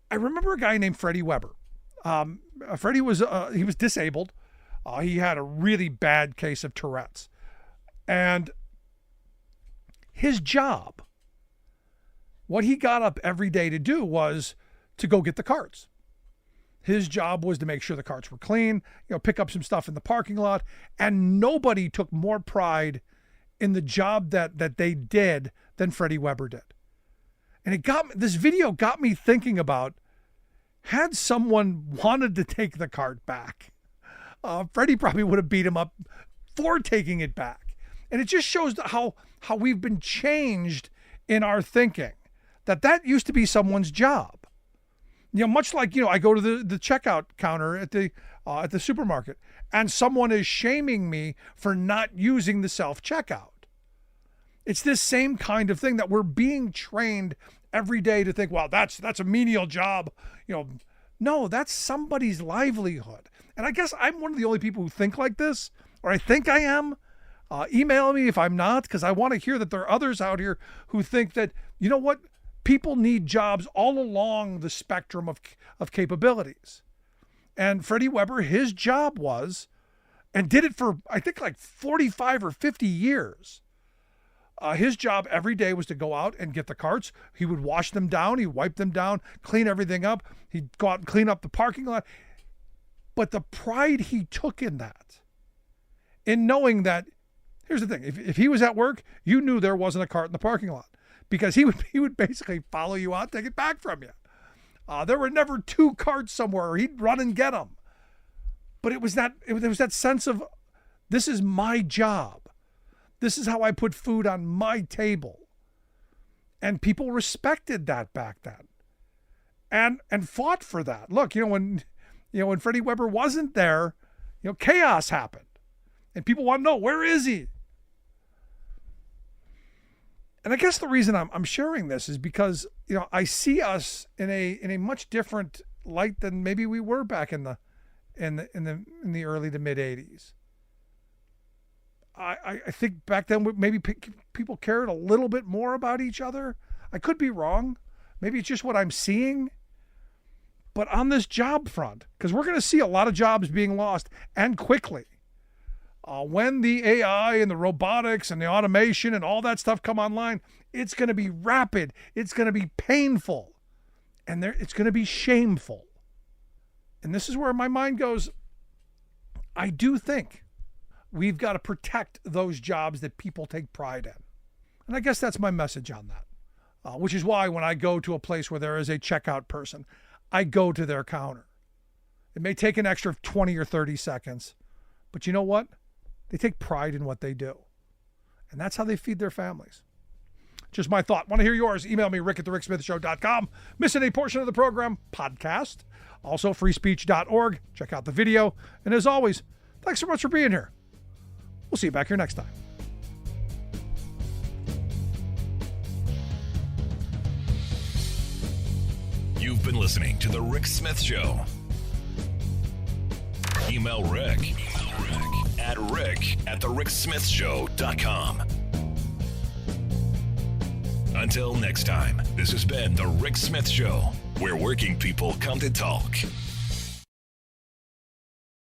[SPEAKER 2] I remember a guy named Freddie Weber. Freddie was he was disabled. He had a really bad case of Tourette's. And his job, what he got up every day to do was to go get the carts. His job was to make sure the carts were clean, pick up some stuff in the parking lot, and nobody took more pride in the job that they did than Freddie Weber did. And this video got me thinking about, had someone wanted to take the cart back, Freddie probably would have beat him up for taking it back. And it just shows how we've been changed in our thinking, that used to be someone's job. Much like, I go to the checkout counter at the supermarket, and someone is shaming me for not using the self-checkout. It's this same kind of thing that we're being trained every day to think, well, that's a menial job. No, that's somebody's livelihood. And I guess I'm one of the only people who think like this, or I think I am. Email me if I'm not, because I want to hear that there are others out here who think that, People need jobs all along the spectrum of capabilities. And Freddie Weber, his job was, and did it for, I think, like 45 or 50 years. His job every day was to go out and get the carts. He would wash them down. He'd wipe them down, clean everything up. He'd go out and clean up the parking lot. But the pride he took in that, in knowing that, here's the thing, if he was at work, you knew there wasn't a cart in the parking lot because he would basically follow you out, take it back from you. There were never two carts somewhere. He'd run and get them. But it was that sense of, this is my job. This is how I put food on my table. And people respected that back then. And fought for that. Look, when Freddie Weber wasn't there, chaos happened. And people want to know, where is he? And I guess the reason I'm sharing this is because, I see us in a much different light than maybe we were back in the early to mid 80s. I think back then maybe people cared a little bit more about each other. I could be wrong. Maybe it's just what I'm seeing. But on this job front, because we're going to see a lot of jobs being lost, and quickly. When the AI and the robotics and the automation and all that stuff come online, it's going to be rapid. It's going to be painful. And it's going to be shameful. And this is where my mind goes, I do think we've got to protect those jobs that people take pride in. And I guess that's my message on that, which is why when I go to a place where there is a checkout person, I go to their counter. It may take an extra 20 or 30 seconds, but you know what? They take pride in what they do. And that's how they feed their families. Just my thought. Want to hear yours? Email me, rick@thericksmithshow.com. Miss any portion of the program? Podcast. Also, freespeech.org. Check out the video. And as always, thanks so much for being here. We'll see you back here next time.
[SPEAKER 1] You've been listening to The Rick Smith Show. Email Rick at rick@thericksmithshow.com. Until next time, this has been The Rick Smith Show, where working people come to talk.